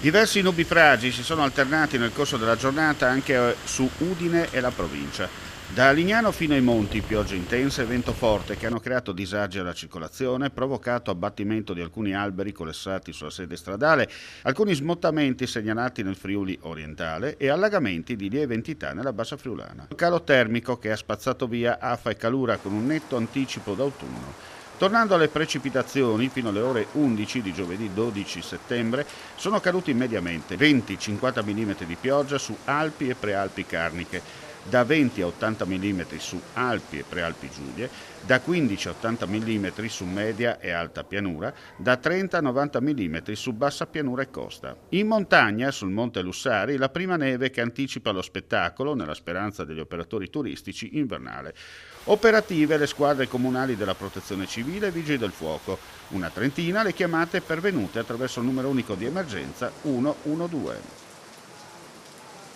Diversi nubifragi si sono alternati nel corso della giornata anche su Udine e la provincia. Da Lignano fino ai monti, piogge intense e vento forte che hanno creato disagi alla circolazione, provocato abbattimento di alcuni alberi collessati sulla sede stradale, alcuni smottamenti segnalati nel Friuli orientale e allagamenti di lieve entità nella bassa friulana. Il calo termico che ha spazzato via afa e calura con un netto anticipo d'autunno. Tornando alle precipitazioni, fino alle ore 11 di giovedì 12 settembre sono caduti mediamente 20-50 mm di pioggia su Alpi e Prealpi Carniche, da 20 a 80 mm su Alpi e Prealpi Giulie, da 15 a 80 mm su media e alta pianura, da 30 a 90 mm su bassa pianura e costa. In montagna, sul Monte Lussari, la prima neve che anticipa lo spettacolo, nella speranza degli operatori turistici, invernale. Operative le squadre comunali della Protezione Civile e Vigili del Fuoco, una trentina le chiamate pervenute attraverso il numero unico di emergenza 112.